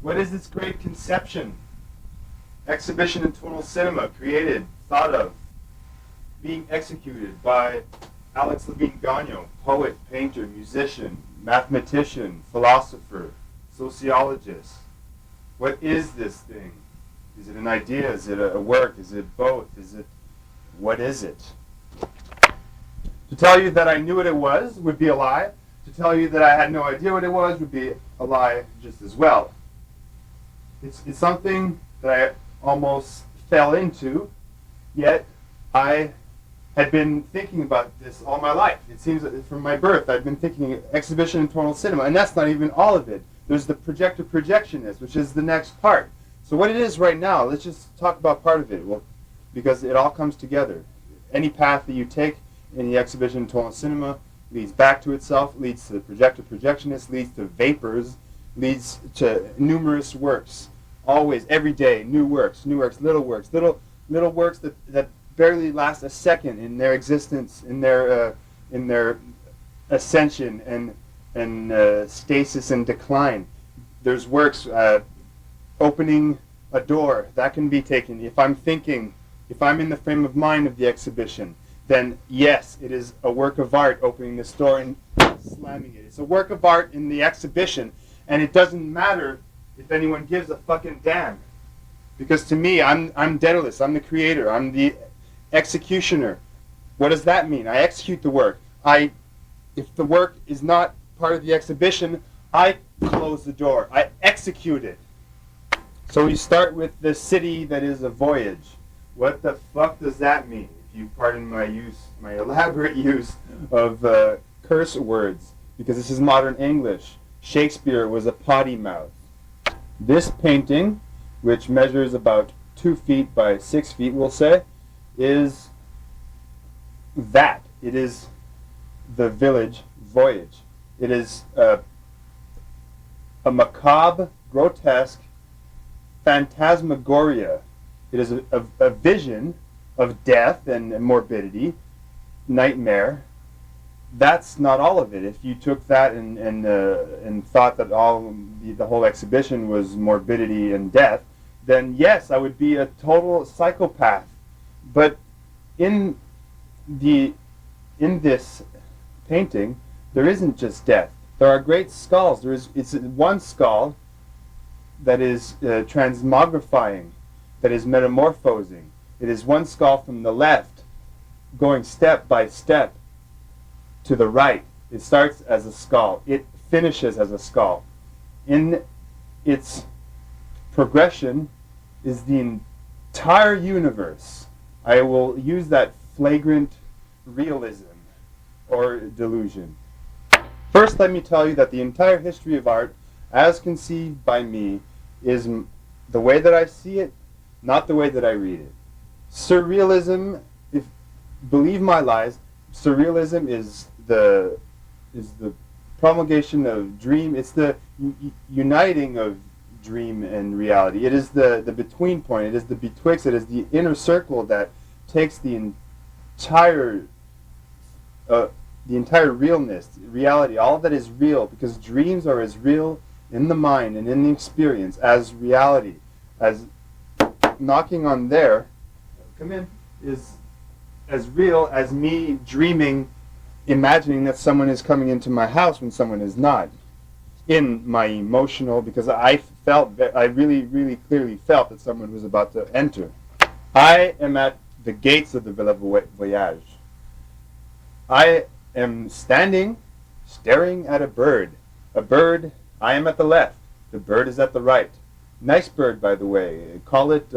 What is this great conception? Exhibition in tonal cinema, created, thought of, being executed by Alex Levine Gagnon, poet, painter, musician, mathematician, philosopher, sociologist. What is this thing? Is it an idea? Is it a work? Is it both? What is it? To tell you that I knew what it was would be a lie. To tell you that I had no idea what it was would be a lie just as well. It's something that I almost fell into, yet I had been thinking about this all my life. It seems that from my birth I've been thinking exhibition in tonal cinema, and that's not even all of it. There's the Projector Projectionist, which is the next part. So what it is right now, let's just talk about part of it, because it all comes together. Any path that you take in the exhibition in tonal cinema leads back to itself, leads to the Projector Projectionist, leads to vapors, leads to numerous works. Always, every day, new works, little works that barely last a second in their existence, in their ascension and stasis and decline. There's works opening a door that can be taken. If I'm thinking, if I'm in the frame of mind of the exhibition, then yes, it is a work of art opening this door and slamming it. It's a work of art in the exhibition, and it doesn't matter if anyone gives a fucking damn. Because to me, I'm Daedalus, I'm the creator, I'm the executioner. What does that mean? I execute the work. If the work is not part of the exhibition, I close the door. I execute it. So we start with the city that is a voyage. What the fuck does that mean? If you pardon my elaborate use of curse words, because this is modern English. Shakespeare was a potty mouth. This painting, which measures about 2 feet by 6 feet, we'll say, is that. It is the Village Voyage. It is a macabre, grotesque fantasmagoria. It is a vision of death and morbidity, nightmare. That's not all of it. If you took that and thought that the whole exhibition was morbidity and death, then yes, I would be a total psychopath. But in this painting, there isn't just death. There are great skulls. It's one skull that is transmogrifying, that is metamorphosing. It is one skull from the left, going step by step to the right. It starts as a skull. It finishes as a skull. In its progression is the entire universe. I will use that flagrant realism or delusion. First, let me tell you that the entire history of art, as conceived by me, is the way that I see it, not the way that I read it. Surrealism, believe my lies, surrealism is the promulgation of dream. It's the uniting of dream and reality. It is the between point. It is the betwixt. It is the inner circle that takes the entire realness, reality, all that is real, because dreams are as real in the mind and in the experience as reality. As knocking on there, come in, is as real as me dreaming, imagining that someone is coming into my house when someone is not. In my emotional, because I really, really clearly felt that someone was about to enter. I am at the gates of the Village Voyage. I am standing, staring at a bird. A bird, I am at the left. The bird is at the right. Nice bird, by the way. Call it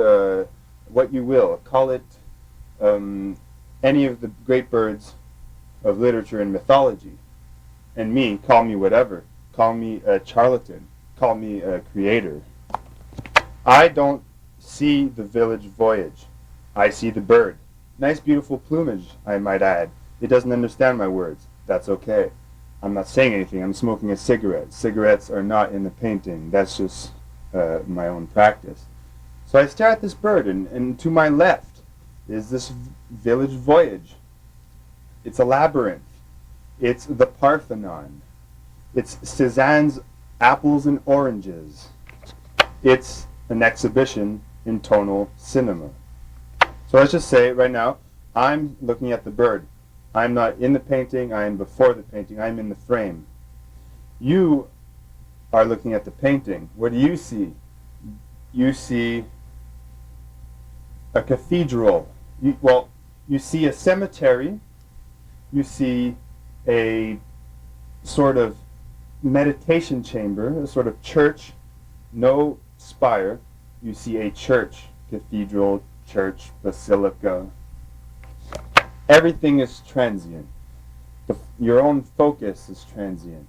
what you will. Call it any of the great birds of literature and mythology. And me, call me whatever. Call me a charlatan. Call me a creator. I don't see the Village Voyage. I see the bird. Nice, beautiful plumage, I might add. It doesn't understand my words. That's okay. I'm not saying anything. I'm smoking a cigarette. Cigarettes are not in the painting. That's just my own practice. So I stare at this bird, and to my left is this Village Voyage. It's a labyrinth. It's the Parthenon. It's Cézanne's Apples and Oranges. It's an exhibition in tonal cinema. So let's just say right now, I'm looking at the bird. I'm not in the painting, I am before the painting, I'm in the frame. You are looking at the painting. What do you see? You see a cathedral. You see a cemetery. You see a sort of meditation chamber, a sort of church, no spire. You see a church, cathedral, church, basilica. Everything is transient. Your own focus is transient.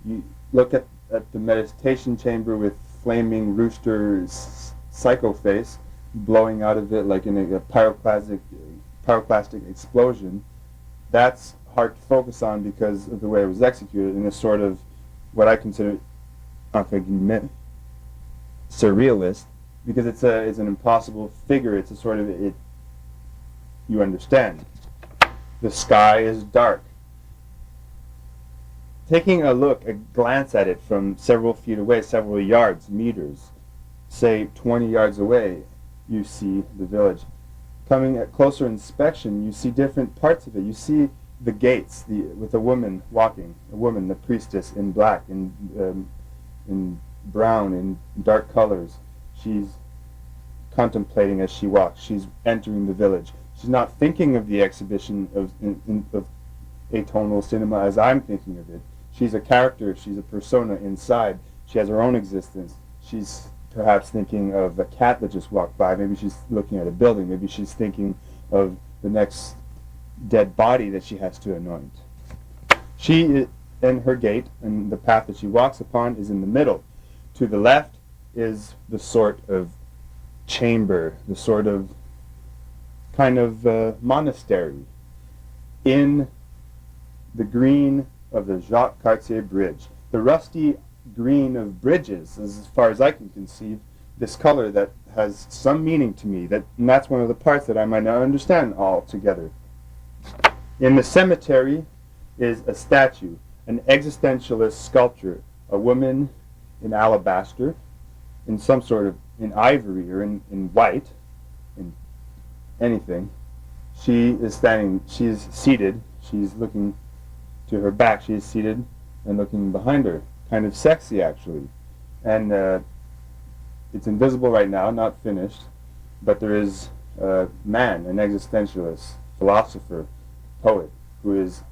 You look at the meditation chamber with flaming rooster's psycho face blowing out of it like in a pyroclastic explosion. That's hard to focus on because of the way it was executed in a sort of what I consider surrealist, because it's an impossible figure. It's a sort of you understand. The sky is dark. Taking a glance at it from several feet away, several yards, meters, say 20 yards away, you see the village. Coming at closer inspection, you see different parts of it. You see the gates with a woman walking, the priestess in black, in brown, in dark colors. She's contemplating as she walks. She's entering the village. She's not thinking of the exhibition of atonal cinema as I'm thinking of it. She's a character. She's a persona inside. She has her own existence. She's perhaps thinking of a cat that just walked by. Maybe she's looking at a building. Maybe she's thinking of the next dead body that she has to anoint. She and her gate and the path that she walks upon is in the middle. To the left is the sort of chamber, the sort of kind of monastery in the green of the Jacques Cartier Bridge. The rusty green of bridges, as far as I can conceive, this color that has some meaning to me, and that's one of the parts that I might not understand altogether. In the cemetery is a statue, an existentialist sculpture, a woman in alabaster, in some sort of, in ivory or in white, in anything. She is seated, she's looking to her back, she is seated and looking behind her. Kind of sexy, actually. And it's invisible right now, not finished, but there is a man, an existentialist, philosopher, poet, who is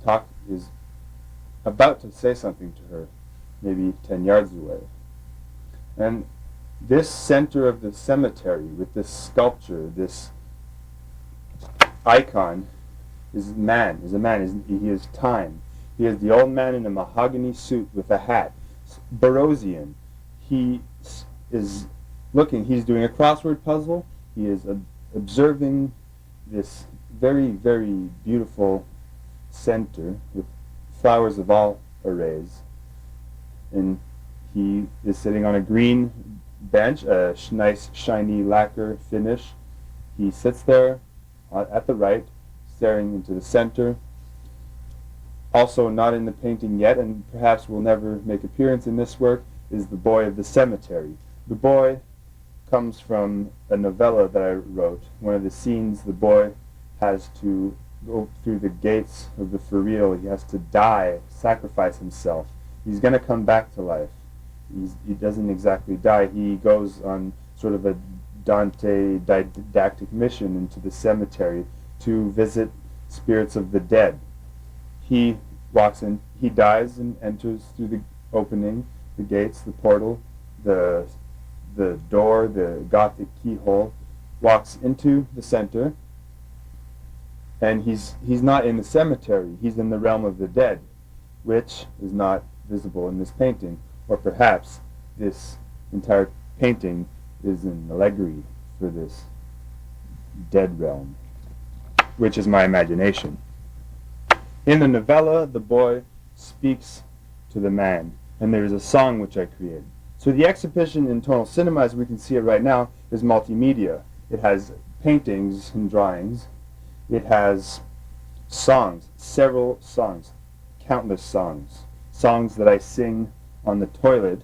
about to say something to her, maybe 10 yards away. And this center of the cemetery, with this sculpture, this icon, is a man. He is time. He is the old man in a mahogany suit with a hat. Barosian. He is looking. He's doing a crossword puzzle. He is observing this very, very beautiful center with flowers of all arrays. And he is sitting on a green bench, a nice shiny lacquer finish. He sits there at the right, staring into the center. Also not in the painting yet, and perhaps will never make appearance in this work, is the boy of the cemetery. The boy comes from a novella that I wrote. One of the scenes, the boy has to go through the gates of the surreal. He has to die, sacrifice himself. He's going to come back to life. He doesn't exactly die. He goes on sort of a Dante didactic mission into the cemetery to visit spirits of the dead. He walks in, he dies and enters through the opening, the gates, the portal, the door, the Gothic keyhole, walks into the center, and he's not in the cemetery, he's in the realm of the dead, which is not visible in this painting. Or perhaps this entire painting is an allegory for this dead realm, which is my imagination. In the novella, the boy speaks to the man, and there is a song which I created. So the exhibition in Tonal Cinema, as we can see it right now, is multimedia. It has paintings and drawings. It has songs, several songs, countless songs, songs that I sing on the toilet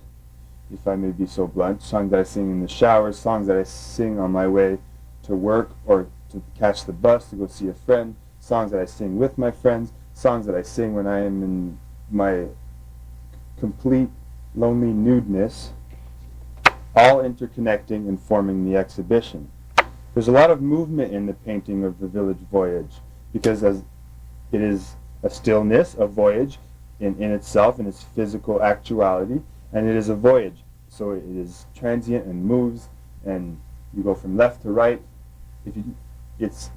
if I may be so blunt, songs that I sing in the shower, songs that I sing on my way to work or to catch the bus to go see a friend, songs that I sing with my friends, songs that I sing when I am in my complete lonely nudeness, all interconnecting and forming the exhibition. There's a lot of movement in the painting of the Village Voyage, because as it is a stillness, a voyage in itself, in its physical actuality, and it is a voyage. So it is transient and moves, and you go from left to right. It's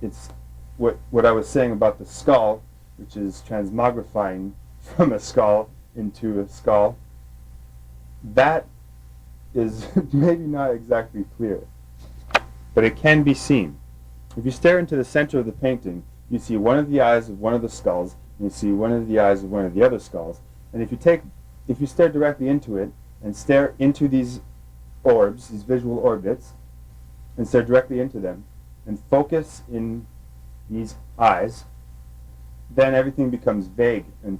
what I was saying about the skull, which is transmogrifying from a skull into a skull. That is maybe not exactly clear, but it can be seen. If you stare into the center of the painting, you see one of the eyes of one of the skulls, and you see one of the eyes of one of the other skulls. And if you stare directly into it, and stare into these orbs, these visual orbits, and stare directly into them, and focus in these eyes, then everything becomes vague and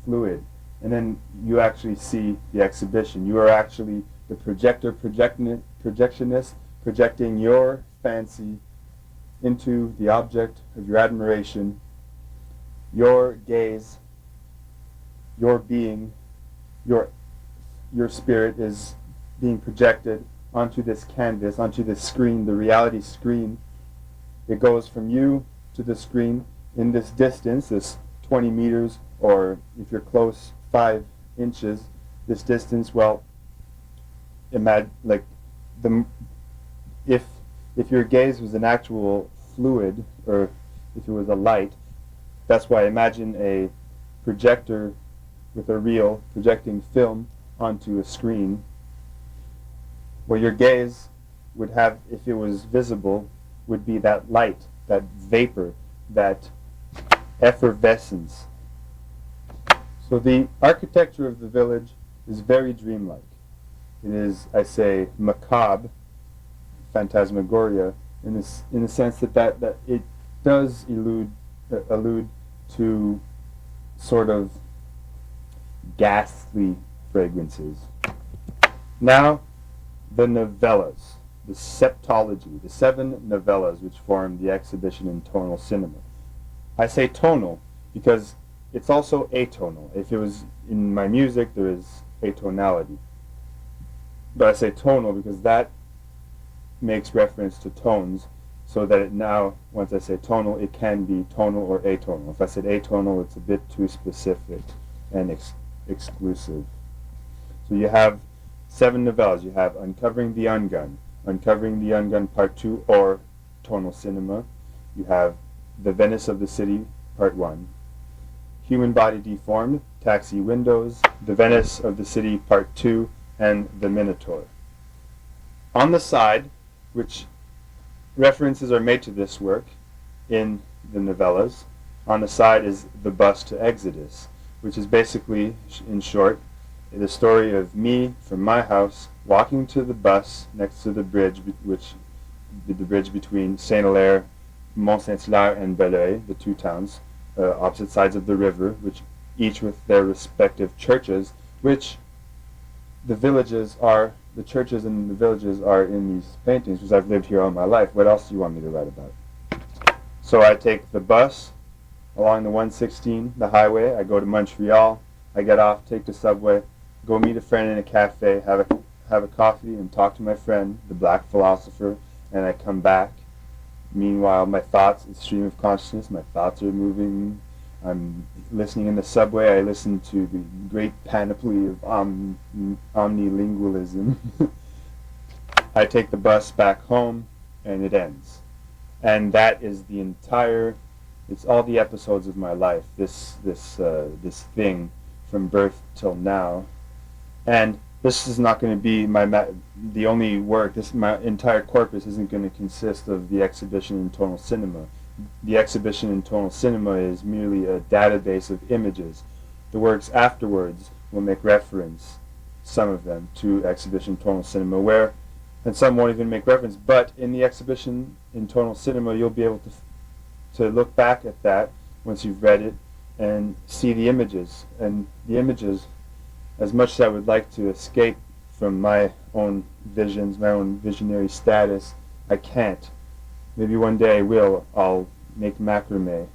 fluid. And then you actually see the exhibition. You are actually the projectionist, projecting your fancy into the object of your admiration, your gaze, your being, your spirit is being projected onto this canvas, onto this screen, the reality screen. It goes from you to the screen in this distance, this 20 meters, or if you're close, 5 inches, this distance. Well, imagine, like, if your gaze was an actual fluid, or if it was a light, that's why imagine a projector with a reel projecting film onto a screen, where your gaze would have, if it was visible, would be that light, that vapor, that effervescence. So the architecture of the village is very dreamlike. It is, I say, macabre, fantasmagoria, in the sense that it does allude to sort of ghastly fragrances. Now, the novellas, the septology, the 7 novellas which form the exhibition in Tonal Cinema. I say tonal because it's also atonal. If it was in my music, there is atonality. But I say tonal because that makes reference to tones, so that it now, once I say tonal, it can be tonal or atonal. If I said atonal, it's a bit too specific and exclusive. So you have 7 novellas. You have Uncovering the UnGun, Uncovering the UnGun Part 2, or Tonal Cinema. You have The Venice of the City Part 1, Human Body Deformed, Taxi Windows, The Venice of the City Part 2, and The Minotaur. On the side, which references are made to this work in the novellas, on the side is the bus to Exodus, which is basically, in short, the story of me from my house walking to the bus next to the bridge, the bridge between Saint-Hilaire, Mont-Saint-Hilaire, and Belleuil, the 2 towns, opposite sides of the river, which each with their respective churches, which the churches and the villages are in these paintings, because I've lived here all my life. What else do you want me to write about? So I take the bus along the 116, the highway. I go to Montreal. I get off, take the subway, go meet a friend in a cafe, have a coffee, and talk to my friend, the black philosopher, and I come back. Meanwhile, my thoughts, the stream of consciousness, my thoughts are moving. I'm listening in the subway. I listen to the great panoply of omnilingualism. I take the bus back home, and it ends. And that is the entire. It's all the episodes of my life. This thing from birth till now, and this is not going to be the only work. My entire corpus isn't going to consist of the exhibition in Tonal Cinema. The exhibition in Tonal Cinema is merely a database of images. The works afterwards will make reference, some of them, to exhibition Tonal Cinema, and some won't even make reference, but in the exhibition in Tonal Cinema you'll be able to look back at that once you've read it and see the images. And the images, as much as I would like to escape from my own visions, my own visionary status, I can't. Maybe one day I will. I'll make macrame.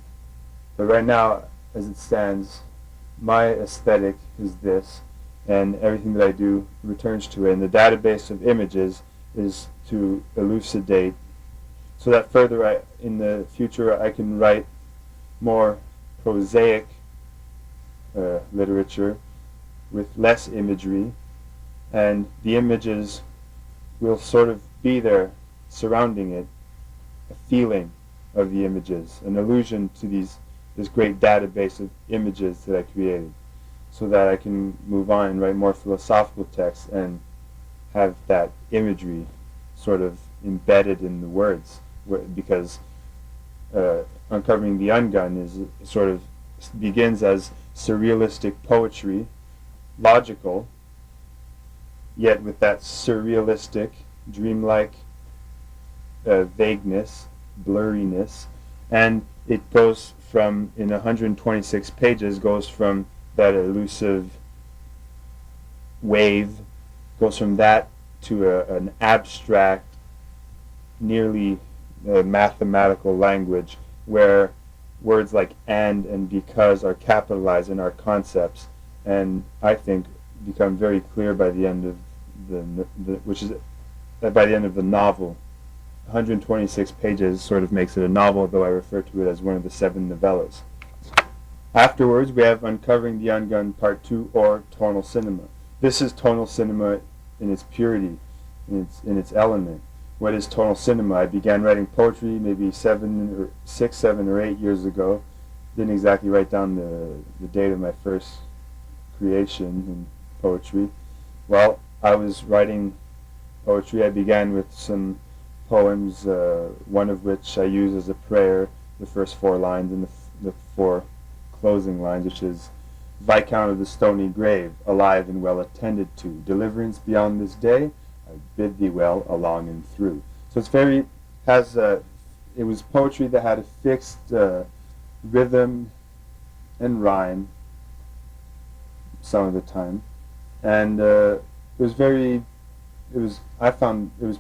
But right now, as it stands, my aesthetic is this, and everything that I do returns to it. And the database of images is to elucidate, so that further in the future I can write more prosaic literature with less imagery, and the images will sort of be there surrounding it, a feeling of the images, an allusion to this great database of images that I created, so that I can move on and write more philosophical texts and have that imagery sort of embedded in the words, because Uncovering the UnGun is sort of begins as surrealistic poetry, logical, yet with that surrealistic, dreamlike vagueness, blurriness, and it goes from, in 126 pages, goes from that elusive wave, goes from that to an abstract, nearly mathematical language, where words like and because are capitalized in our concepts, and I think become very clear by the end of by the end of the novel. 126 pages sort of makes it a novel, though I refer to it as one of the 7 novellas. Afterwards, we have Uncovering the UnGun Part 2, or Tonal Cinema. This is tonal cinema in its purity, in its element. What is tonal cinema? I began writing poetry maybe 6, 7, or 8 years ago. Didn't exactly write down the date of my first creation in poetry. Well, I was writing poetry. I began with some poems, one of which I use as a prayer, the first 4 lines, and the 4 closing lines, which is, Viscount of the stony grave, alive and well attended to, deliverance beyond this day, I bid thee well along and through. So it's very, it was poetry that had a fixed rhythm and rhyme some of the time, and I found it was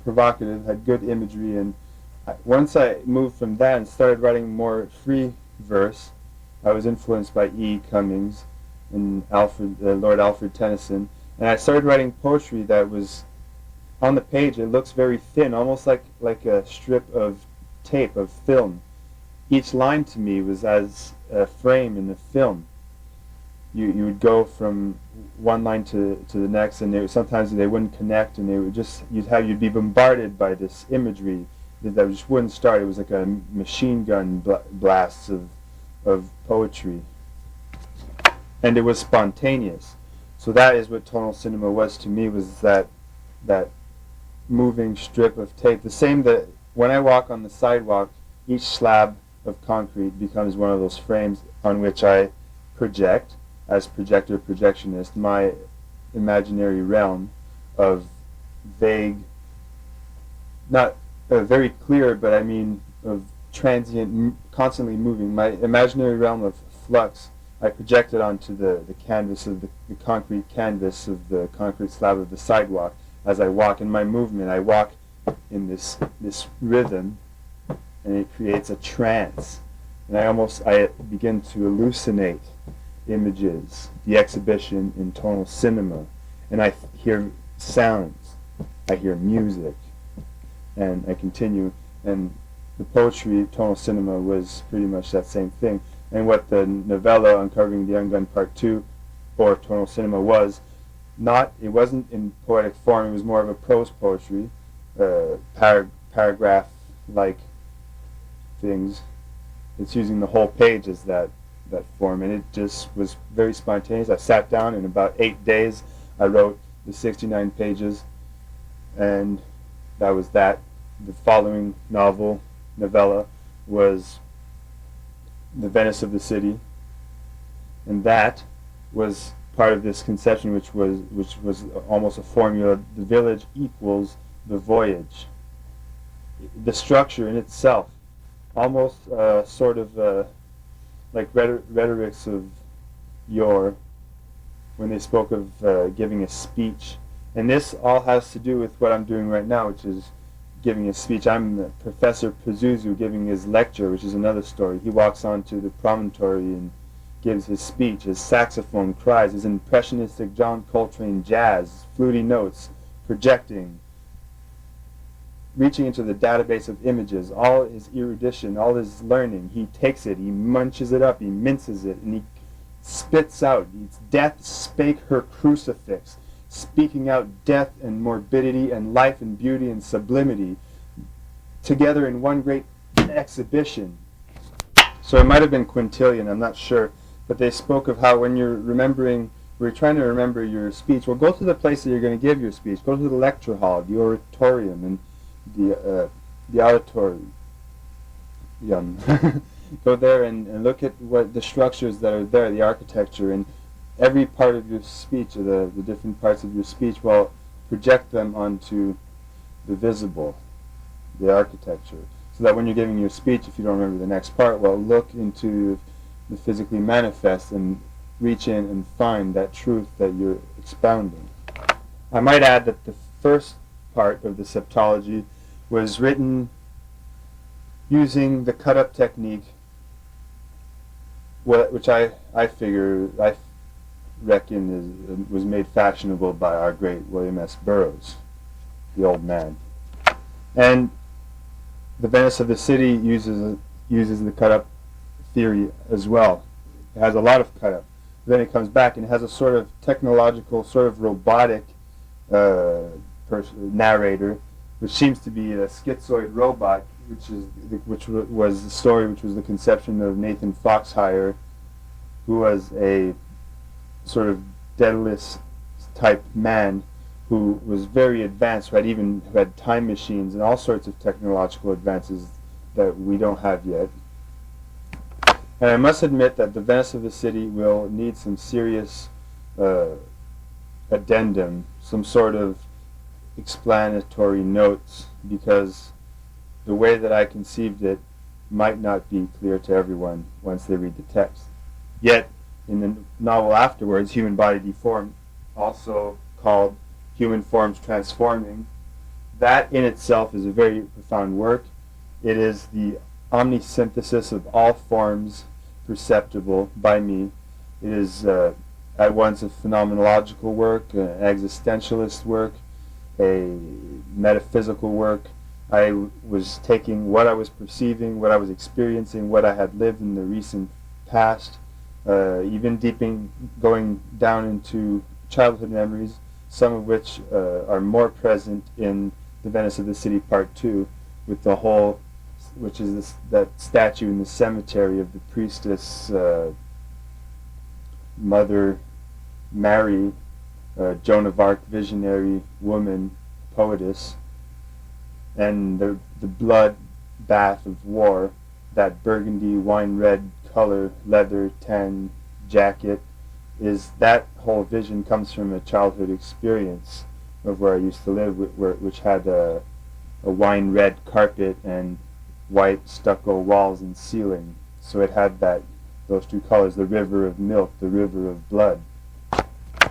provocative, had good imagery, and once I moved from that and started writing more free verse, I was influenced by E. Cummings and Lord Alfred Tennyson, and I started writing poetry that was, on the page, it looks very thin, almost like a strip of tape, of film. Each line to me was as a frame in the film. You would go from one line to the next, and sometimes they wouldn't connect, and they would just you'd be bombarded by this imagery that just wouldn't start. It was like a machine gun blasts of poetry, and it was spontaneous. So that is what tonal cinema was to me, was that moving strip of tape. The same that when I walk on the sidewalk, each slab of concrete becomes one of those frames on which I project, as projector, projectionist, my imaginary realm of vague, not very clear, but I mean of transient, constantly moving, my imaginary realm of flux. I project it onto the canvas of the concrete canvas of the concrete slab of the sidewalk. As I walk in my movement, I walk in this rhythm, and it creates a trance, and I begin to hallucinate images, the exhibition in tonal cinema, and I hear sounds, I hear music, and I continue, and the poetry, tonal cinema, was pretty much that same thing. And what the novella Uncovering the UnGun Part 2, or tonal cinema, was, it wasn't in poetic form, it was more of a prose poetry, paragraph-like things. It's using the whole page as that form, and it just was very spontaneous. I sat down, in about 8 days I wrote the 69 pages, and that was that. The following novella was The Venice of the City, and that was part of this conception, which was almost a formula. The village equals the voyage. The structure in itself, almost sort of like rhetorics of yore, when they spoke of giving a speech, And this all has to do with what I'm doing right now, which is giving a speech. I'm Professor Pazuzu giving his lecture, which is another story. He walks onto the promontory and gives his speech. His saxophone cries, his impressionistic John Coltrane jazz, fluty notes, projecting, reaching into the database of images, all his erudition, all his learning. He takes it, he munches it up, he minces it, and he spits out. Death spake her crucifix, speaking out death and morbidity and life and beauty and sublimity together in one great exhibition. So it might have been quintillion, I'm not sure, but they spoke of how when you're remembering, we're trying to remember your speech, well, go to the place that you're going to give your speech. Go to the lecture hall, the oratorium, and the auditorium. Go there and look at what the structures that are there, the architecture, and every part of your speech, or the different parts of your speech, well, project them onto the visible, the architecture. So that when you're giving your speech, if you don't remember the next part, well, look into the physically manifest and reach in and find that truth that you're expounding. I might add that the first part of the septology was written using the cut-up technique, which I reckon was made fashionable by our great William S. Burroughs, the old man. And the Venice of the City uses the cut-up theory as well. It has a lot of cut-up. Then it comes back and it has a sort of technological, sort of robotic narrator, which seems to be a schizoid robot, which was the story, which was the conception of Nathan Foxhire, who was a sort of Daedalus type man who was very advanced, who had time machines and all sorts of technological advances that we don't have yet. And I must admit that the Venice of the City will need some serious addendum, some sort of explanatory notes, because the way that I conceived it might not be clear to everyone once they read the text. Yet, in the novel afterwards, Human Body Deformed, also called Human Forms Transforming, that in itself is a very profound work. It is the omnisynthesis of all forms perceptible by me. It is at once a phenomenological work, an existentialist work, a metaphysical work. I was taking what I was perceiving, what I was experiencing, what I had lived in the recent past, even going down into childhood memories, some of which are more present in the Venice of the City Part 2, with the whole, which is that statue in the cemetery of the priestess Mother Mary, Joan of Arc visionary woman, poetess, and the blood bath of war, that burgundy wine red color, leather tan jacket, is that whole vision comes from a childhood experience of where I used to live, which had a wine red carpet and white stucco walls and ceiling. So it had those two colors, the river of milk, the river of blood.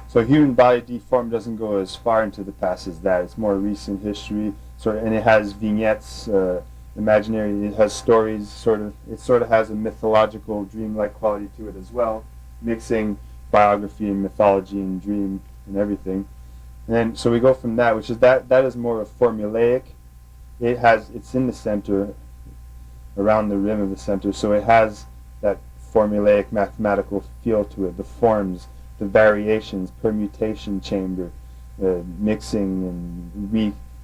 So Human Body Deformed doesn't go as far into the past as that. It's more recent history, and it has vignettes, imaginary. It has stories. It sort of has a mythological, dreamlike quality to it as well, mixing biography and mythology and dream and everything. And then so we go from that, which is that is more of formulaic. It's in the center, around the rim of the center, so it has that formulaic mathematical feel to it. The forms, the variations, permutation chamber, mixing and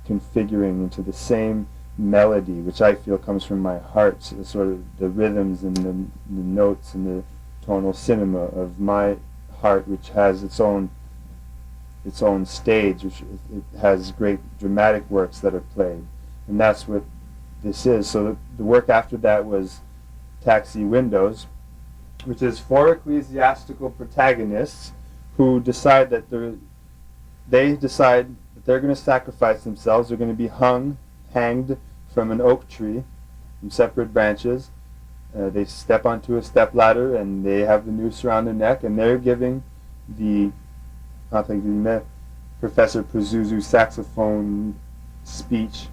reconfiguring into the same melody, which I feel comes from my heart, so sort of the rhythms and the notes and the tonal cinema of my heart, which has its own stage, which it has great dramatic works that are played, and that's what this is. So the work after that was Taxi Windows, which is 4 ecclesiastical protagonists who decide that they're going to sacrifice themselves. They're going to be hanged from an oak tree from separate branches. They step onto a step ladder and they have the noose around their neck, and they're giving the Professor Pazuzu's saxophone speech.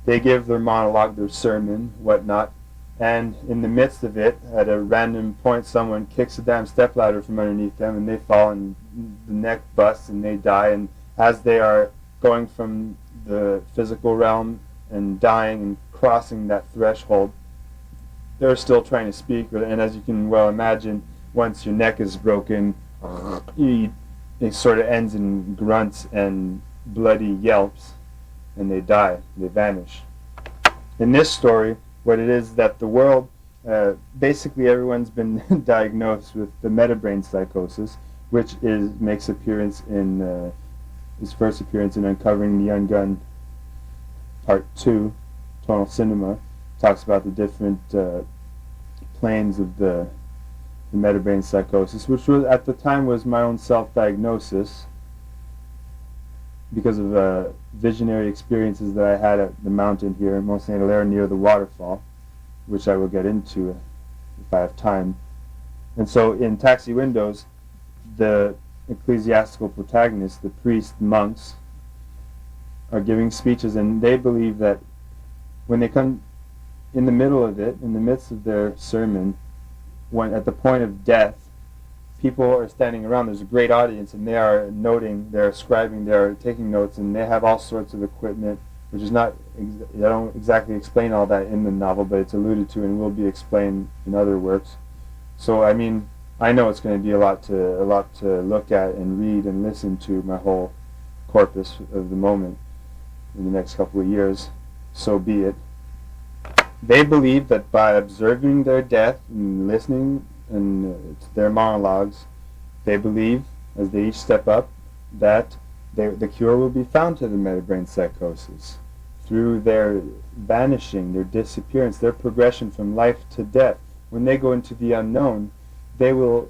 They give their monologue, their sermon, whatnot, and in the midst of it, at a random point, someone kicks a damn stepladder from underneath them, and they fall, and the neck busts, and they die. And as they are going from the physical realm and dying and crossing that threshold, they're still trying to speak. And as you can well imagine, once your neck is broken, it sort of ends in grunts and bloody yelps, and they die, they vanish. In this story, what it is that the world, basically everyone's been diagnosed with the metabrain psychosis, which makes appearance in his first appearance in Uncovering the UnGun, Part 2, Tonal Cinema. Talks about the different planes of the metabrain psychosis, which was at the time was my own self-diagnosis because of visionary experiences that I had at the mountain here in Mont Saint Hilaire near the waterfall, which I will get into if I have time. And so in Taxi Windows, the ecclesiastical protagonists, the priests, monks, are giving speeches, and they believe that when they come in the middle of it, in the midst of their sermon, when at the point of death, people are standing around, there's a great audience, and they are noting, they're scribing, they're taking notes, and they have all sorts of equipment, which is not, I don't exactly explain all that in the novel, but it's alluded to and will be explained in other works. So, I mean, I know it's going to be a lot to look at and read and listen to, my whole corpus of the moment in the next couple of years. So be it. They believe that by observing their death and listening to their monologues, they believe, as they each step up, that the cure will be found to the metabrain psychosis through their vanishing, their disappearance, their progression from life to death. When they go into the unknown, they will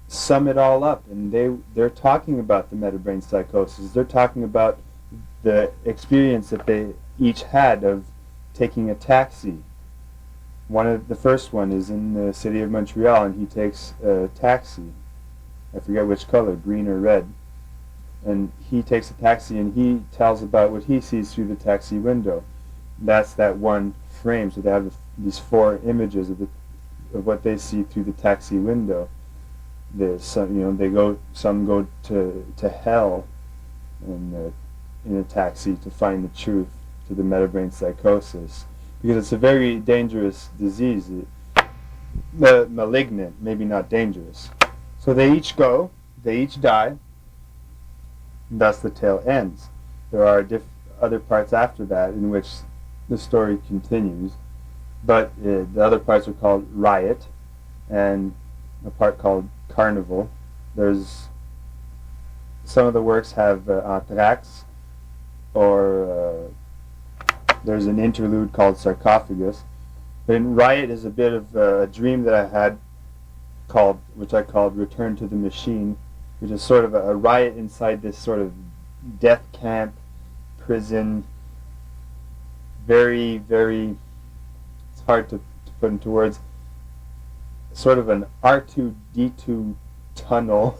sum it all up, and they're talking about the metabrain psychosis. They're talking about the experience that they each had of taking a taxi. The first one is in the city of Montreal, and he takes a taxi. I forget which color, green or red. And he takes a taxi, and he tells about what he sees through the taxi window. That's that one frame. So they have these four images of what they see through the taxi window. There's some, some go to hell in a taxi to find the truth to the metabrain psychosis, because it's a very dangerous disease, malignant, maybe not dangerous. So they each go, they each die, and thus the tale ends. There are other parts after that in which the story continues, but the other parts are called Riot, and a part called Carnival. There's some of the works have unpacks, or there's an interlude called Sarcophagus. But in Riot is a bit of a dream that I had which I called Return to the Machine, which is sort of a riot inside this sort of death camp, prison, very, very, it's hard to put into words, sort of an R2-D2 tunnel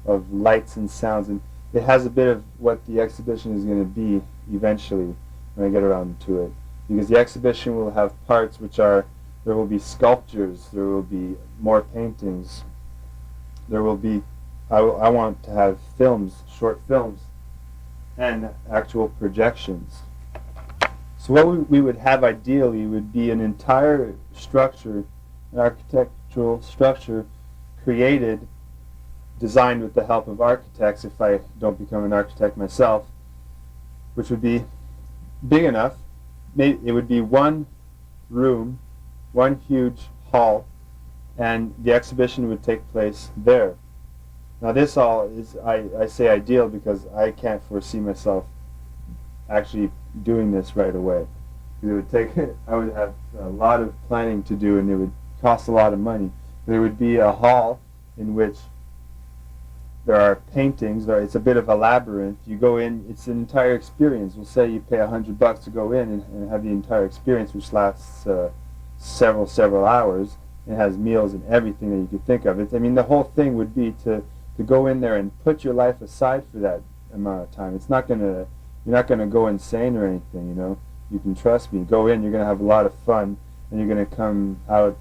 of lights and sounds, and it has a bit of what the exhibition is going to be eventually when I get around to it, because the exhibition will have parts which are, there will be sculptures, there will be more paintings, there will be, I want to have films, short films, and actual projections. So what we would have ideally would be an entire structure, an architectural structure created, designed with the help of architects if I don't become an architect myself, which would be big enough. It would be one room, one huge hall, and the exhibition would take place there. Now this all is, I say ideal because I can't foresee myself actually doing this right away. It would take, I would have a lot of planning to do, and it would cost a lot of money. There would be a hall in which there are paintings. It's a bit of a labyrinth. You go in, it's an entire experience. We'll say you pay $100 to go in and have the entire experience, which lasts several hours. It has meals and everything that you could think of. I mean, the whole thing would be to to go in there and put your life aside for that amount of time. You're not gonna go insane or anything, you know. You can trust me. Go in, you're gonna have a lot of fun, and you're gonna come out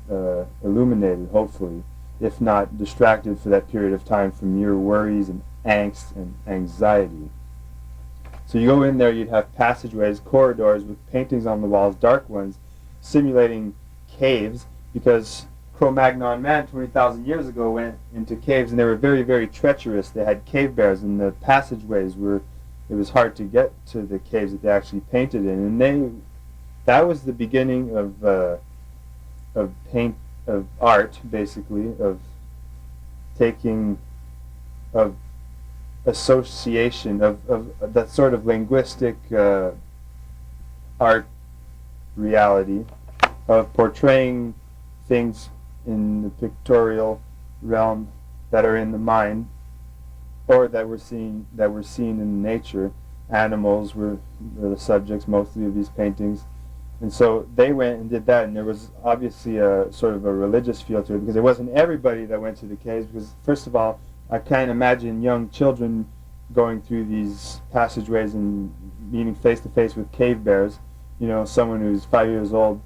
illuminated, hopefully, if not distracted for that period of time from your worries and angst and anxiety. So you go in there, you'd have passageways, corridors with paintings on the walls, dark ones, simulating caves, because Cro-Magnon man 20,000 years ago went into caves, and they were very, very treacherous. They had cave bears, and the passageways it was hard to get to the caves that they actually painted in. And that was the beginning of art, basically, of association, of that sort of linguistic art reality, of portraying things in the pictorial realm that are in the mind, or that we're seen in nature. Animals were the subjects mostly of these paintings. And so they went and did that, and there was obviously a sort of a religious feel to it, because it wasn't everybody that went to the caves, because first of all, I can't imagine young children going through these passageways and meeting face to face with cave bears. You know, someone who's 5 years old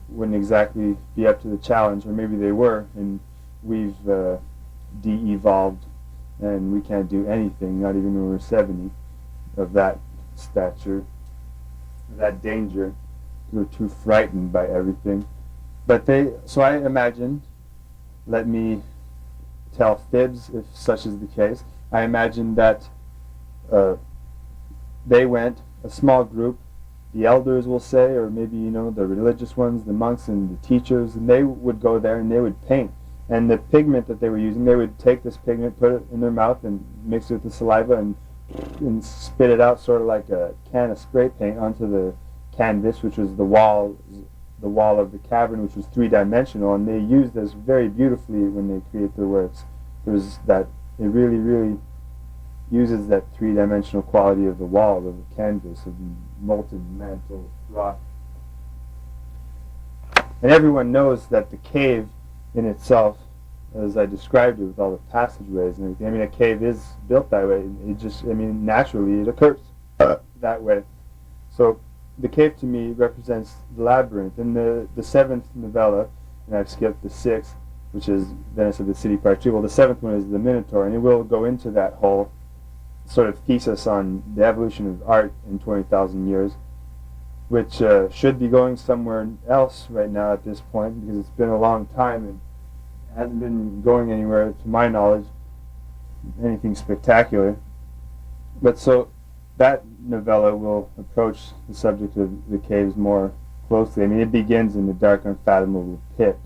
wouldn't exactly be up to the challenge, or maybe they were, and we've de-evolved, and we can't do anything, not even when we're 70, of that stature, that danger. We're too frightened by everything. So I imagine, let me tell fibs if such is the case, I imagine that they went, a small group, the elders will say, or maybe, you know, the religious ones, the monks and the teachers, and they would go there and they would paint. And the pigment that they were using, they would take this pigment, put it in their mouth and mix it with the saliva and spit it out sort of like a can of spray paint onto the canvas, which was the wall of the cavern, which was three-dimensional, and they used this very beautifully when they create their works. It really, really uses that three-dimensional quality of the wall, of the canvas, of the molten mantle rock. And everyone knows that the cave in itself, as I described it with all the passageways and everything, I mean, a cave is built that way. Naturally it occurs that way. So the cave to me represents the labyrinth. In the seventh novella, and I've skipped the sixth, which is Venice of the City Part 2, well, the seventh one is the Minotaur, and it will go into that whole sort of thesis on the evolution of art in 20,000 years, which should be going somewhere else right now at this point, because it's been a long time and hasn't been going anywhere, to my knowledge, anything spectacular. But so that novella will approach the subject of the caves more closely. I mean, it begins in the dark, unfathomable pit.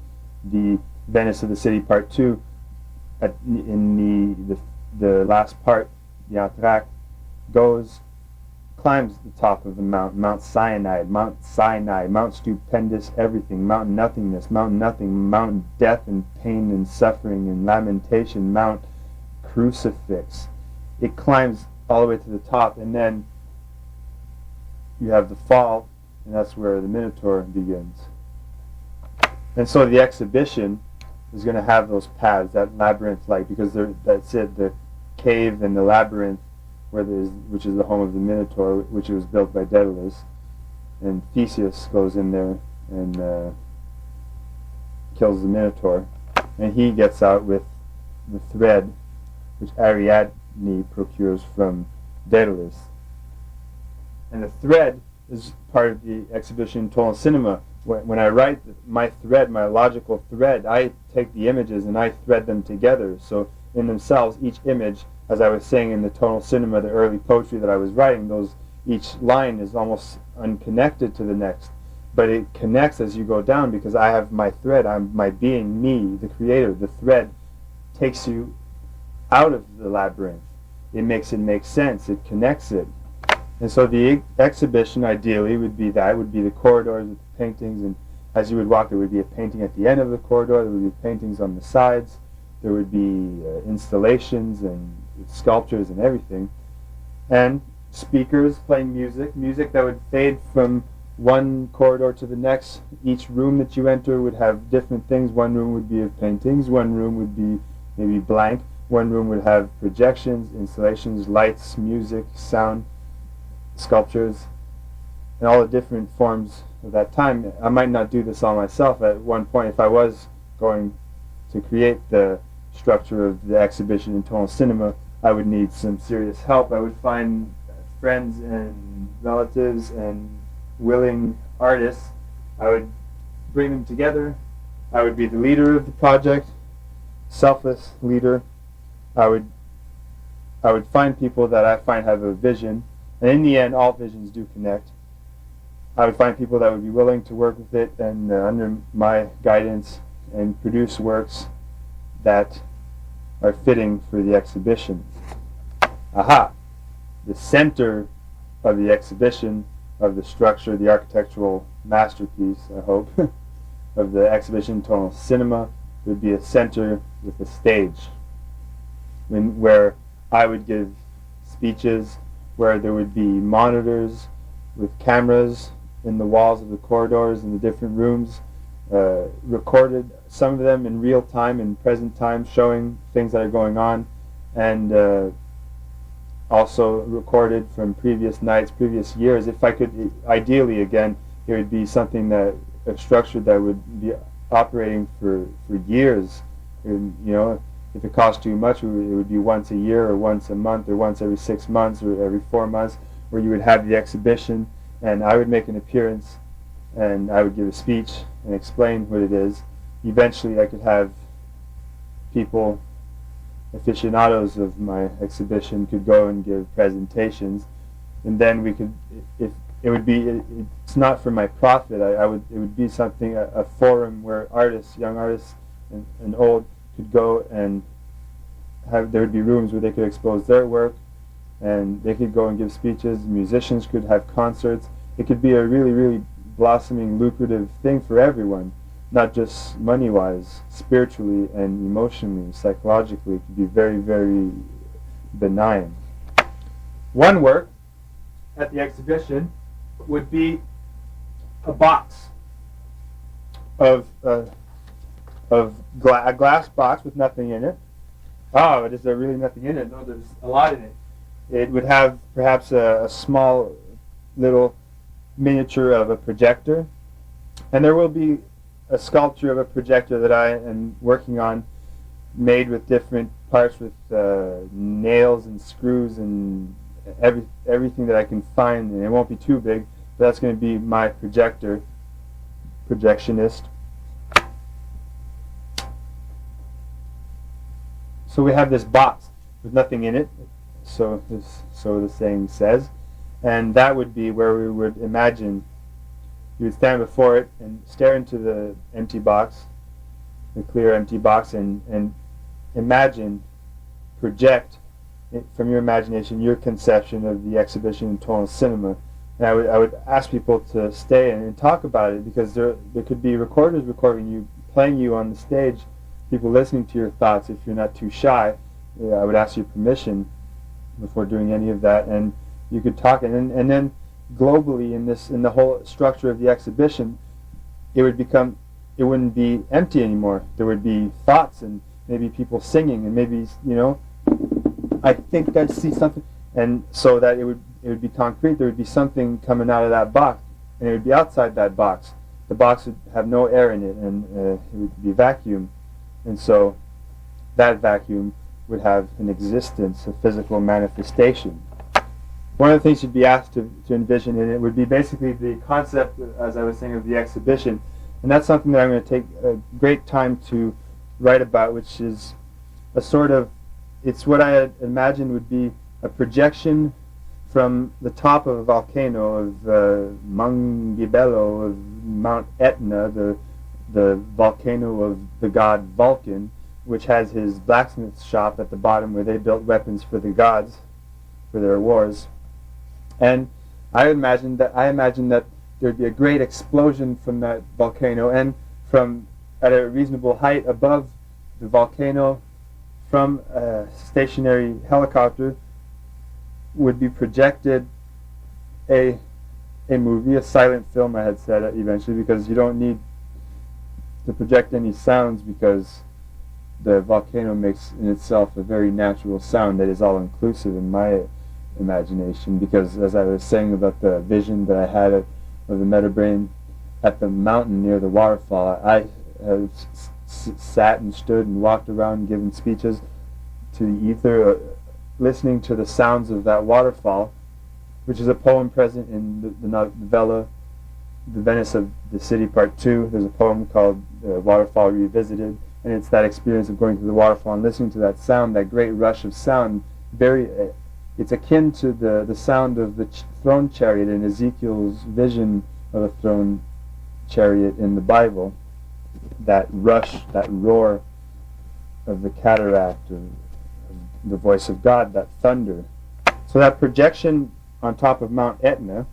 The Venice of the City Part 2, in the last part, the entr'acte, climbs the top of the mountain, Mount Sinai, Mount Stupendous Everything, Mount Nothingness, Mount Nothing, Mount Death and Pain and Suffering and Lamentation, Mount Crucifix. It climbs all the way to the top, and then you have the fall, and that's where the Minotaur begins. And so the exhibition is going to have those paths, that labyrinth-like, because that's it, the cave and the labyrinth, which is the home of the Minotaur, which was built by Daedalus, and Theseus goes in there and kills the Minotaur, and he gets out with the thread which Ariadne procures from Daedalus. And the thread is part of the exhibition Tonal Cinema. When I write my thread, my logical thread, I take the images and I thread them together. So in themselves, each image, as I was saying in the Tonal Cinema, the early poetry that I was writing, each line is almost unconnected to the next. But it connects as you go down, because I have my thread, I'm my being, me, the creator. The thread takes you out of the labyrinth. It makes it make sense. It connects it. And so the exhibition, ideally, would be the corridors with the paintings, and as you would walk, there would be a painting at the end of the corridor, there would be paintings on the sides, there would be installations and sculptures and everything, and speakers playing music that would fade from one corridor to the next. Each room that you enter would have different things. One room would be of paintings, one room would be maybe blank, One room would have projections, installations, lights, music, sound, sculptures, and all the different forms of that time. I might not do this all myself. At one point, if I was going to create the structure of the exhibition in Tonal Cinema, I would need some serious help. I would find friends and relatives and willing artists. I would bring them together. I would be the leader of the project, selfless leader. I would find people that I find have a vision, and in the end, all visions do connect. I would find people that would be willing to work with it and under my guidance and produce works that are fitting for the exhibition. Aha! The center of the exhibition, of the structure, the architectural masterpiece, I hope, of the exhibition Tonal Cinema would be a center with a stage where I would give speeches, where there would be monitors with cameras in the walls of the corridors and the different rooms, recorded, some of them in real time, in present time, showing things that are going on, and also recorded from previous nights, previous years. If I could, ideally, again, it would be something that, a structure that would be operating for years. And, you know, if it cost too much, it would be once a year or once a month or once every 6 months or every 4 months, where you would have the exhibition and I would make an appearance and I would give a speech and explain what it is. Eventually I could have people, aficionados of my exhibition, could go and give presentations, and then we could, if it would be, it's not for my profit, it would be something, a forum where artists, young artists and old, could go and there would be rooms where they could expose their work, and they could go and give speeches. Musicians could have concerts. It could be a really, really blossoming, lucrative thing for everyone, not just money-wise, spiritually and emotionally, psychologically. It could be very, very benign. One work at the exhibition would be a box of a glass box with nothing in it. Oh, is there really nothing in it? No, there's a lot in it. It would have perhaps a small little miniature of a projector, and there will be a sculpture of a projector that I am working on, made with different parts, with nails and screws and everything that I can find, and it won't be too big, but that's going to be my projector, Projectionist. So we have this box with nothing in it, so the saying says, and that would be where we would imagine. You would stand before it and stare into the empty box, the clear empty box, and imagine, project from your imagination your conception of the exhibition in Tonal Cinema. And I would ask people to stay and talk about it, because there could be recorders recording you, playing you on the stage, people listening to your thoughts. If you're not too shy, I would ask your permission before doing any of that, and you could talk, and then globally in the whole structure of the exhibition, it wouldn't be empty anymore. There would be thoughts and maybe people singing, and maybe, you know, I think I see something, and so that it would be concrete. There would be something coming out of that box, and it would be outside that box. The box would have no air in it, and it would be vacuum, and so that vacuum would have an existence, a physical manifestation. One of the things you'd be asked to envision in it would be basically the concept, as I was saying, of the exhibition, and that's something that I'm going to take a great time to write about, which is a sort of, it's what I imagine would be a projection from the top of a volcano of Mangibello, of Mount Etna, the volcano of the god Vulcan, which has his blacksmith shop at the bottom where they built weapons for the gods, for their wars. And I imagine that there'd be a great explosion from that volcano, and from at a reasonable height above the volcano, from a stationary helicopter, would be projected a movie, a silent film, I had said eventually, because you don't need to project any sounds, because the volcano makes in itself a very natural sound that is all-inclusive in my imagination, because as I was saying about the vision that I had of the metabrain at the mountain near the waterfall, I have sat and stood and walked around and given speeches to the ether, listening to the sounds of that waterfall, which is a poem present in the novella The Venice of the City Part 2. There's a poem called Waterfall Revisited, and it's that experience of going to the waterfall and listening to that sound, that great rush of sound. It's akin to the sound of the throne chariot in Ezekiel's vision of a throne chariot in the Bible. That rush, that roar of the cataract, of the voice of God, that thunder. So that projection on top of Mount Etna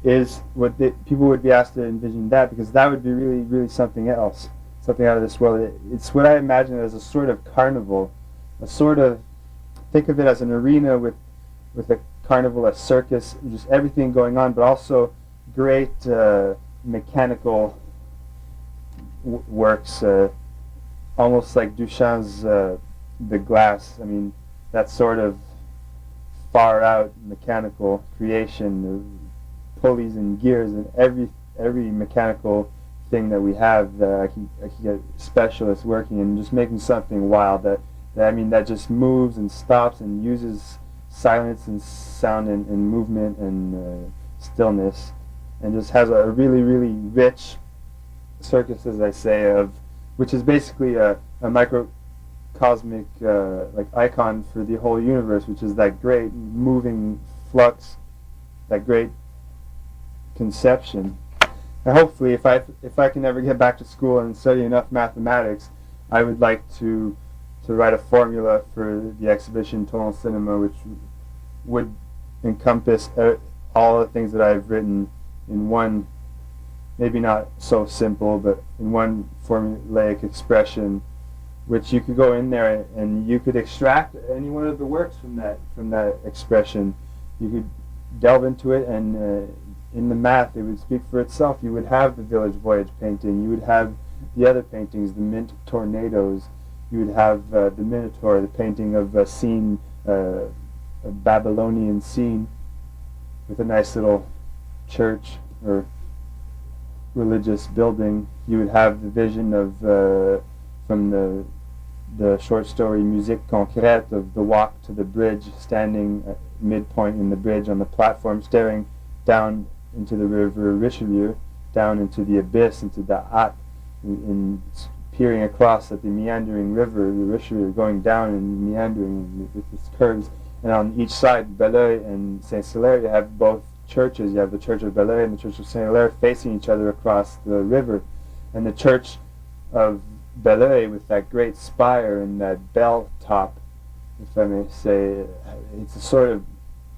is what people would be asked to envision that, because that would be really, really something else, something out of this world. It's what I imagine as a sort of carnival, a sort of, think of it as an arena with a carnival, a circus, just everything going on, but also great mechanical works, almost like Duchamp's The Glass. I mean, that sort of far out mechanical creation of pulleys and gears and every mechanical thing that we have. I can get specialists working and just making something wild that just moves and stops and uses silence and sound and movement and stillness, and just has a really, really rich circus, as I say, which is basically a microcosmic like icon for the whole universe, which is that great moving flux, that great conception. And hopefully, if I can ever get back to school and study enough mathematics, I would like to write a formula for the exhibition Tonal Cinema, which would encompass all the things that I've written in one, maybe not so simple, but in one formulaic expression, which you could go in there and you could extract any one of the works from that expression. You could delve into it, and in the math it would speak for itself. You would have the Village Voyage painting, you would have the other paintings, the mint tornadoes, you would have the Minotaur, the painting of a scene, a Babylonian scene with a nice little church or religious building. You would have the vision of from the short story Musique Concrète of the walk to the bridge, standing at midpoint in the bridge on the platform, staring down into the river Richelieu, down into the abyss, into the At, in peering across at the meandering river, the Richelieu, going down and meandering with its curves. And on each side, Belleuil and Saint-Hilaire, you have both churches. You have the Church of Belleuil and the Church of Saint-Hilaire facing each other across the river. And the Church of Belleuil, with that great spire and that bell top, if I may say, it's a sort of,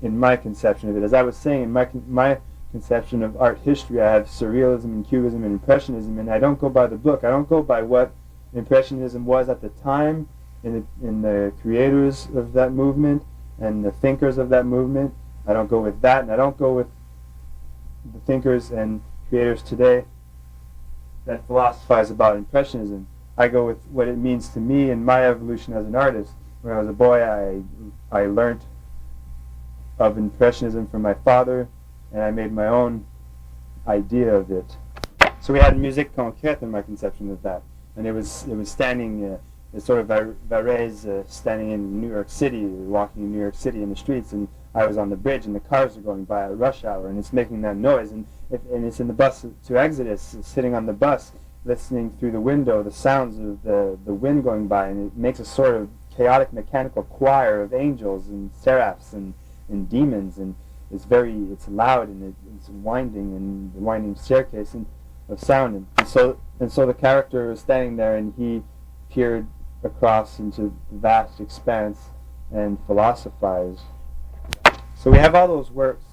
in my conception of it, as I was saying, in my conception of art history, I have Surrealism and Cubism and Impressionism, and I don't go by the book. I don't go by what Impressionism was at the time, in the creators of that movement and the thinkers of that movement. I don't go with that, and I don't go with the thinkers and creators today that philosophize about Impressionism. I go with what it means to me in my evolution as an artist. When I was a boy, I learned of Impressionism from my father, and I made my own idea of it. So we had Musique Concrète in my conception of that, and it was standing, sort of Varese standing in New York City, walking in New York City in the streets, and I was on the bridge, and the cars are going by at rush hour, and it's making that noise, and it's in the bus to Exodus, sitting on the bus, listening through the window, the sounds of the wind going by, and it makes a sort of chaotic mechanical choir of angels and seraphs and demons, and it's loud, and it's winding, and the winding staircase of sound, and so the character was standing there, and he peered across into the vast expanse and philosophized. So we have all those works.